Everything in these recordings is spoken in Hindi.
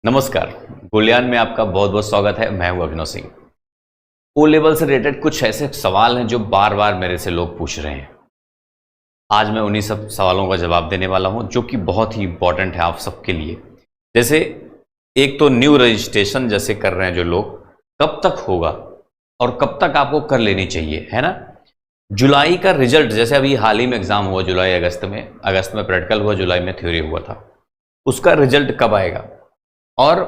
नमस्कार, गुलियान में आपका बहुत बहुत स्वागत है। मैं हूं अभिनव सिंह। ओ लेवल से रिलेटेड कुछ ऐसे सवाल हैं जो बार बार मेरे से लोग पूछ रहे हैं। आज मैं उन्हीं सब सवालों का जवाब देने वाला हूं जो कि बहुत ही इंपॉर्टेंट है आप सबके लिए। जैसे एक तो न्यू रजिस्ट्रेशन जैसे कर रहे हैं जो लोग, कब तक होगा और कब तक आपको कर लेनी चाहिए, है ना। जुलाई का रिजल्ट, जैसे अभी हाल ही में एग्जाम हुआ जुलाई अगस्त में प्रैक्टिकल हुआ, जुलाई में थ्योरी हुआ था, उसका रिजल्ट कब आएगा। और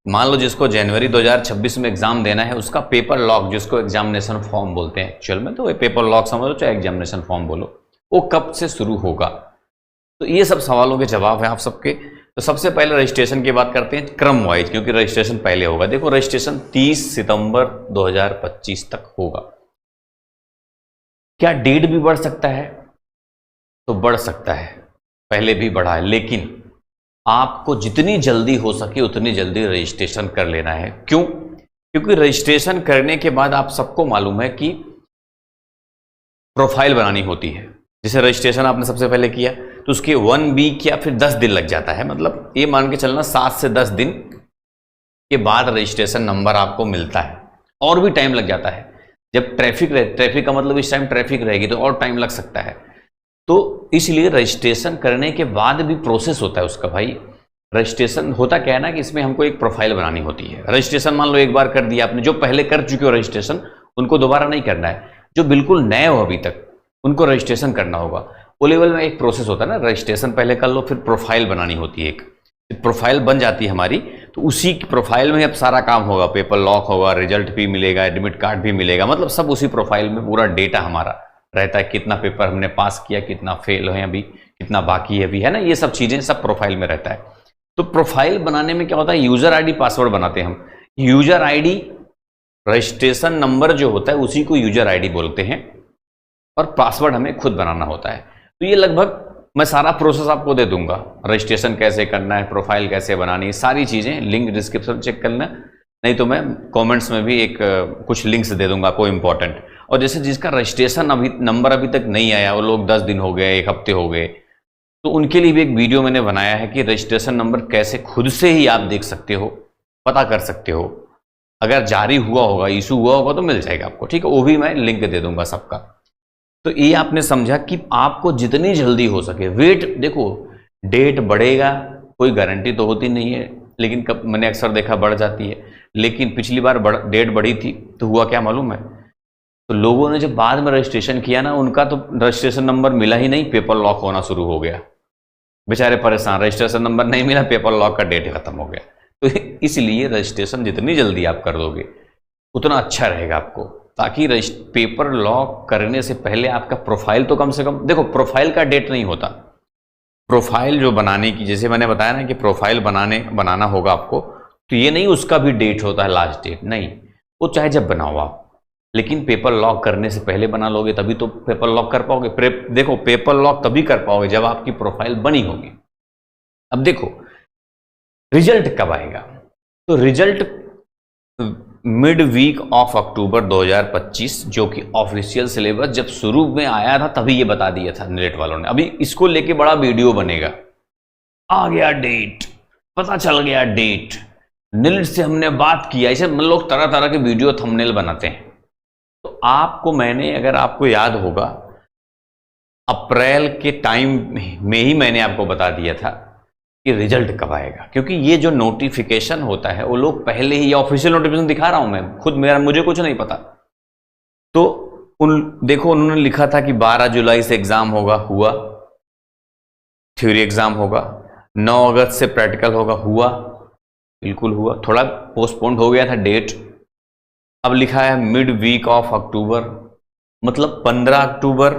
मान लो जिसको जनवरी 2026 में एग्जाम देना है, उसका पेपर लॉक, जिसको एग्जामिनेशन फॉर्म बोलते हैं एक्चुअल में, तो ये पेपर लॉक समझ लो चाहे एग्जामिनेशन फॉर्म बोलो, वो कब से शुरू होगा। तो ये सब सवालों के जवाब हैं आप सबके। तो सबसे पहले रजिस्ट्रेशन की बात करते हैं क्रम वाइज, क्योंकि रजिस्ट्रेशन पहले होगा। देखो रजिस्ट्रेशन 30 सितंबर 2025 तक होगा। क्या डेट भी बढ़ सकता है? तो बढ़ सकता है, पहले भी बढ़ा है, लेकिन आपको जितनी जल्दी हो सके उतनी जल्दी रजिस्ट्रेशन कर लेना है। क्यों? क्योंकि रजिस्ट्रेशन करने के बाद आप सबको मालूम है कि प्रोफाइल बनानी होती है। जैसे रजिस्ट्रेशन आपने सबसे पहले किया तो उसके 1 वीक या फिर 10 दिन लग जाता है, मतलब ये मान के चलना 7 से 10 दिन के बाद रजिस्ट्रेशन नंबर आपको मिलता है। और भी टाइम लग जाता है जब ट्रैफिक का मतलब इस टाइम ट्रैफिक रहेगी तो और टाइम लग सकता है। तो इसलिए रजिस्ट्रेशन करने के बाद भी प्रोसेस होता है उसका। भाई रजिस्ट्रेशन होता क्या है ना कि इसमें हमको एक प्रोफाइल बनानी होती है। रजिस्ट्रेशन मान लो एक बार कर दिया आपने, जो पहले कर चुके हो रजिस्ट्रेशन उनको दोबारा नहीं करना है, जो बिल्कुल नए हो अभी तक उनको रजिस्ट्रेशन करना होगा। ओ लेवल में एक प्रोसेस होता है ना, रजिस्ट्रेशन पहले कर लो, फिर प्रोफाइल बनानी होती है। एक प्रोफाइल बन जाती है हमारी, तो उसी प्रोफाइल में अब सारा काम होगा, पेपर लॉक होगा, रिजल्ट भी मिलेगा, एडमिट कार्ड भी मिलेगा, मतलब सब उसी प्रोफाइल में पूरा डेटा हमारा रहता है। कितना पेपर हमने पास किया, कितना फेल है अभी, कितना बाकी है अभी, है ना, ये सब चीजें सब प्रोफाइल में रहता है। तो प्रोफाइल बनाने में क्या होता है, यूजर आईडी पासवर्ड बनाते हैं हम। यूजर आईडी, रजिस्ट्रेशन नंबर जो होता है उसी को यूजर आईडी बोलते हैं, और पासवर्ड हमें खुद बनाना होता है। तो ये लगभग मैं सारा प्रोसेस आपको दे दूंगा, रजिस्ट्रेशन कैसे करना है, प्रोफाइल कैसे बनानी है, सारी चीजें। लिंक डिस्क्रिप्शन चेक करना, नहीं तो मैं कमेंट्स में भी एक कुछ लिंक्स दे दूंगा आपको इंपॉर्टेंट। और जैसे जिसका रजिस्ट्रेशन नंबर अभी तक नहीं आया, वो लोग 10 दिन हो गए, 1 हफ्ते हो गए, तो उनके लिए भी एक वीडियो मैंने बनाया है कि रजिस्ट्रेशन नंबर कैसे खुद से ही आप देख सकते हो, पता कर सकते हो। अगर जारी हुआ होगा, इशू हुआ होगा तो मिल जाएगा आपको, ठीक है, वो भी मैं लिंक दे दूंगा सबका। तो ये आपने समझा कि आपको जितनी जल्दी हो सके वेट। देखो डेट बढ़ेगा, कोई गारंटी तो होती नहीं है, लेकिन कब मैंने अक्सर देखा बढ़ जाती है। लेकिन पिछली बार डेट बढ़ी थी तो हुआ क्या मालूम है, तो लोगों ने जब बाद में रजिस्ट्रेशन किया ना, उनका तो रजिस्ट्रेशन नंबर मिला ही नहीं, पेपर लॉक होना शुरू हो गया। बेचारे परेशान, रजिस्ट्रेशन नंबर नहीं मिला, पेपर लॉक का डेट खत्म हो गया। तो इसलिए रजिस्ट्रेशन जितनी जल्दी आप कर दोगे उतना अच्छा रहेगा आपको, ताकि पेपर लॉक करने से पहले आपका प्रोफाइल तो कम से कम, देखो प्रोफाइल का डेट नहीं होता, प्रोफाइल जो बनाने की, जैसे मैंने बताया ना कि प्रोफाइल बनाना होगा आपको, तो ये नहीं उसका भी डेट होता है, लास्ट डेट नहीं, वो चाहे जब बनाओ आप, लेकिन पेपर लॉक करने से पहले बना लोगे तभी तो पेपर लॉक कर पाओगे। देखो पेपर लॉक तभी कर पाओगे जब आपकी प्रोफाइल बनी होगी। अब देखो रिजल्ट कब आएगा, तो result mid week of October 2025, जो कि ऑफिशियल सिलेबस जब शुरू में आया था तभी ये बता दिया था नेट वालों ने। अभी इसको लेके बड़ा वीडियो बनेगा, आ गया डेट, पता चल गया डेट, नीट से हमने बात किया, ऐसे लोग तरह तरह के वीडियो थंबनेल बनाते हैं। तो आपको मैंने, अगर आपको याद होगा, अप्रैल के टाइम में ही मैंने आपको बता दिया था कि रिजल्ट कब आएगा, क्योंकि ये जो नोटिफिकेशन होता है वो लोग पहले ही, ऑफिशियल नोटिफिकेशन दिखा रहा हूं मैं खुद, मुझे कुछ नहीं पता। तो देखो उन्होंने लिखा था कि 12 जुलाई से एग्जाम होगा, हुआ, थ्योरी एग्जाम होगा, 9 अगस्त से प्रैक्टिकल होगा, हुआ, बिल्कुल हुआ, थोड़ा पोस्टपोन्ड हो गया था डेट। अब लिखा है मिड वीक ऑफ अक्टूबर, मतलब 15 अक्टूबर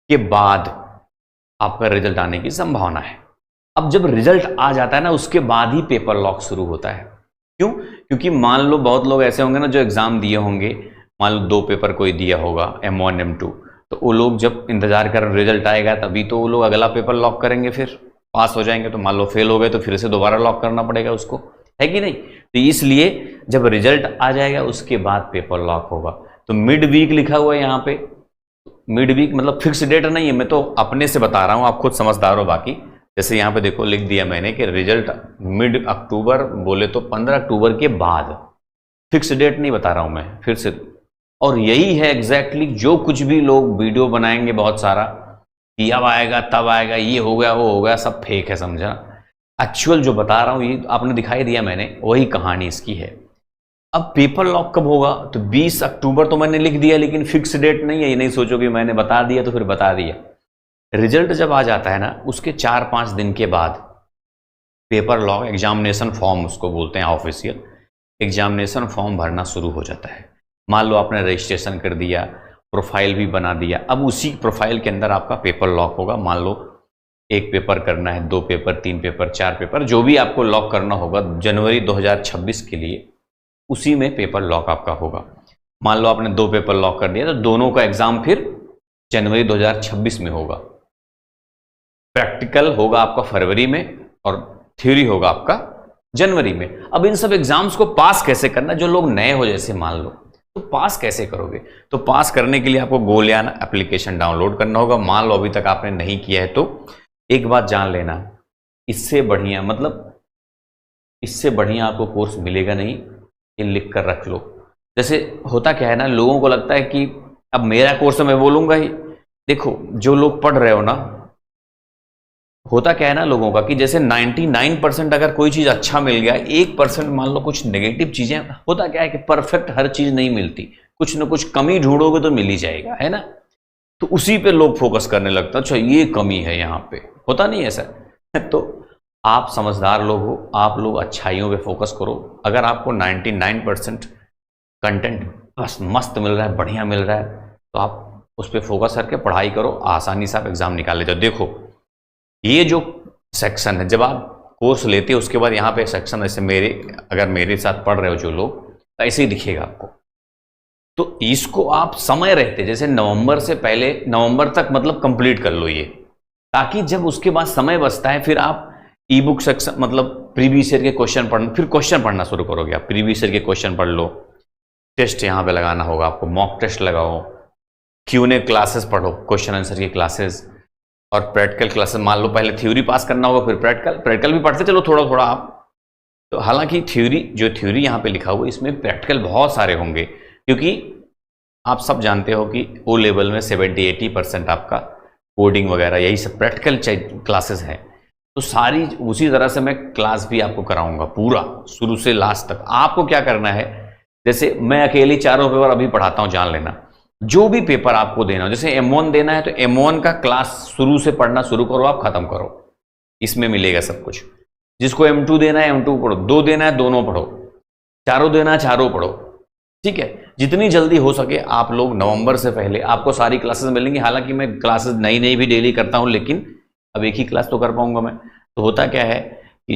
के बाद आपका रिजल्ट आने की संभावना है। अब जब रिजल्ट आ जाता है ना, उसके बाद ही पेपर लॉक शुरू होता है। क्यों? क्योंकि मान लो बहुत लोग ऐसे होंगे ना जो एग्जाम दिए होंगे, मान लो 2 पेपर कोई दिया होगा, M1 M2, तो वो लोग जब इंतजार कर रिजल्ट आएगा तभी तो वो लोग अगला पेपर लॉक करेंगे, फिर पास हो जाएंगे। तो मान लो फेल हो गए तो फिर से दोबारा लॉक करना पड़ेगा उसको, है कि नहीं। तो इसलिए जब रिजल्ट आ जाएगा उसके बाद पेपर लॉक होगा। तो मिड वीक लिखा हुआ है यहाँ पे, मिड वीक मतलब फिक्स डेट नहीं है, मैं तो अपने से बता रहा हूँ, आप खुद समझदार हो। बाकी जैसे यहाँ पे देखो लिख दिया मैंने कि रिजल्ट मिड अक्टूबर, बोले तो 15 अक्टूबर के बाद, फिक्स डेट नहीं बता रहा हूं मैं फिर से। और यही है एग्जैक्टली जो कुछ भी लोग वीडियो बनाएंगे बहुत सारा कि अब आएगा तब आएगा, ये हो गया वो हो गया, सब फेक है, समझा। एक्चुअल जो बता रहा हूं ये आपने दिखाई दिया मैंने, वही कहानी इसकी है। अब पेपर लॉक कब होगा, तो 20 अक्टूबर तो मैंने लिख दिया, लेकिन फिक्स डेट नहीं है। ये नहीं सोचो कि मैंने बता दिया तो फिर बता दिया। रिजल्ट जब आ जाता है ना, उसके 4-5 दिन के बाद पेपर लॉक एग्जामिनेशन फॉर्म उसको बोलते हैं, ऑफिशियल एग्जामिनेशन फॉर्म भरना शुरू हो जाता है। मान लो आपने रजिस्ट्रेशन कर दिया, प्रोफाइल भी बना दिया, अब उसी प्रोफाइल के अंदर आपका पेपर लॉक होगा। मान लो 1 पेपर करना है, 2 पेपर, 3 पेपर, 4 पेपर, जो भी आपको लॉक करना होगा जनवरी 2026 के लिए, उसी में पेपर लॉक आपका होगा। मान लो आपने 2 पेपर लॉक कर दिया तो दोनों का एग्जाम फिर जनवरी 2026 में होगा। प्रैक्टिकल होगा आपका फरवरी में और थ्योरी होगा आपका जनवरी में। अब इन सब एग्जाम्स को पास कैसे करना, जो लोग नए हो जैसे मान लो, तो पास कैसे करोगे, तो पास करने के लिए आपको गोलियाना एप्लीकेशन डाउनलोड करना होगा। मान लो अभी तक आपने नहीं किया है तो एक बात जान लेना, इससे बढ़िया, मतलब इससे बढ़िया आपको कोर्स मिलेगा नहीं, ये लिख कर रख लो। जैसे होता क्या है ना, लोगों को लगता है कि अब मेरा कोर्स है मैं बोलूंगा ही। देखो जो लोग पढ़ रहे हो ना, होता क्या है ना लोगों का कि जैसे 99% अगर कोई चीज अच्छा मिल गया, 1% मान लो कुछ नेगेटिव चीजें, होता क्या है कि परफेक्ट हर चीज नहीं मिलती, कुछ ना कुछ कमी ढूंढोगे तो मिल ही जाएगा, है ना। तो उसी पे लोग फोकस करने लगता है, अच्छा ये कमी है यहाँ पे, होता नहीं ऐसा। तो आप समझदार लोग हो, आप लोग अच्छाइयों पे फोकस करो। अगर आपको 99% कंटेंट बस मस्त मिल रहा है, बढ़िया मिल रहा है, तो आप उस पर फोकस करके पढ़ाई करो, आसानी से आप एग्जाम निकाल ले जाओ। देखो ये जो सेक्शन है, जब आप कोर्स लेते हो उसके बाद यहाँ पे सेक्शन, ऐसे अगर मेरे साथ पढ़ रहे हो जो लोग, तो ऐसे ही दिखेगा आपको। तो इसको आप समय रहते, जैसे नवंबर से पहले, नवंबर तक मतलब कंप्लीट कर लो ये, ताकि जब उसके बाद समय बचता है फिर आप ई बुक सेक्शन, मतलब प्रीवियस ईयर के क्वेश्चन पढ़ना, फिर क्वेश्चन पढ़ना शुरू करोगे आप। प्रीवियस ईयर के क्वेश्चन पढ़ लो, टेस्ट यहाँ पे लगाना होगा आपको, मॉक टेस्ट लगाओ, Q&A क्लासेस पढ़ो, क्वेश्चन आंसर की क्लासेस, और प्रैक्टिकल क्लासेस। मान लो पहले थ्योरी पास करना होगा, फिर प्रैक्टिकल भी पढ़ते चलो थोड़ा थोड़ा आप। तो हालांकि थ्योरी यहाँ पे लिखा हुआ, इसमें प्रैक्टिकल बहुत सारे होंगे, क्योंकि आप सब जानते हो कि ओ लेवल में 70-80% आपका कोडिंग वगैरह यही सब प्रैक्टिकल क्लासेस है। तो सारी उसी तरह से मैं क्लास भी आपको कराऊंगा पूरा शुरू से लास्ट तक। आपको क्या करना है, जैसे मैं अकेले 4 पेपर अभी पढ़ाता हूं, जान लेना। जो भी पेपर आपको देना हो, जैसे M1 देना है तो M1 का क्लास शुरू से पढ़ना शुरू करो, आप खत्म करो, इसमें मिलेगा सब कुछ। जिसको M2 देना है M2 पढ़ो, 2 देना है दोनों पढ़ो, 4 देना है 4 पढ़ो, ठीक है। जितनी जल्दी हो सके आप लोग नवंबर से पहले आपको सारी क्लासेस मिलेंगी। हालांकि मैं क्लासेस नई भी डेली करता हूं, लेकिन अब एक ही क्लास तो कर पाऊंगा मैं। तो होता क्या है कि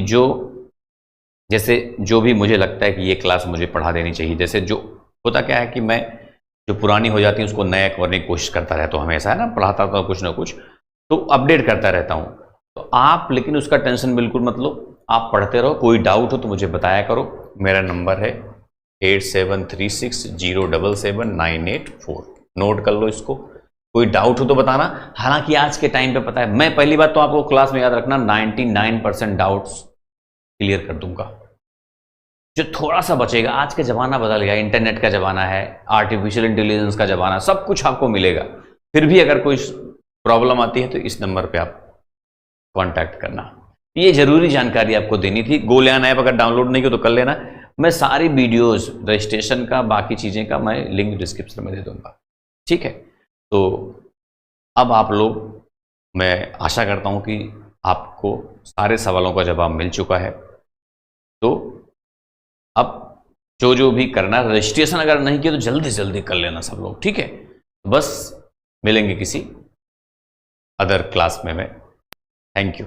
जैसे जो भी मुझे लगता है कि ये क्लास मुझे पढ़ा देनी चाहिए, जैसे जो होता क्या है कि मैं जो पुरानी हो जाती है उसको नया करने की कोशिश करता रहता हूँ हमेशा, है ना, पढ़ाता था कुछ ना कुछ, तो अपडेट करता रहता हूँ। तो आप लेकिन उसका टेंशन बिल्कुल मत लो, आप पढ़ते रहो। कोई डाउट हो तो मुझे बताया करो। मेरा नंबर है 8736077984, नोट कर लो इसको। कोई डाउट हो तो बताना। हालांकि आज के टाइम पे पता है, मैं पहली बात तो आपको क्लास में याद रखना 99% डाउट्स क्लियर कर दूंगा। जो थोड़ा सा बचेगा, आज का जमाना बदल गया, इंटरनेट का जमाना है, आर्टिफिशियल इंटेलिजेंस का जमाना, सब कुछ आपको मिलेगा। फिर भी अगर कोई प्रॉब्लम आती है तो इस नंबर पे आप कांटेक्ट करना। ये जरूरी जानकारी आपको देनी थी। गोलियान ऐप अगर डाउनलोड नहीं किया तो कर लेना। मैं सारी वीडियोस रजिस्ट्रेशन का, बाकी चीजें का मैं लिंक डिस्क्रिप्शन में दे दूंगा, ठीक है। तो अब आप लोग, मैं आशा करता हूं कि आपको सारे सवालों का जवाब मिल चुका है। तो अब जो भी करना है, रजिस्ट्रेशन अगर नहीं किया तो जल्दी से जल्दी कर लेना सब लोग, ठीक है। बस मिलेंगे किसी अदर क्लास में। Thank you.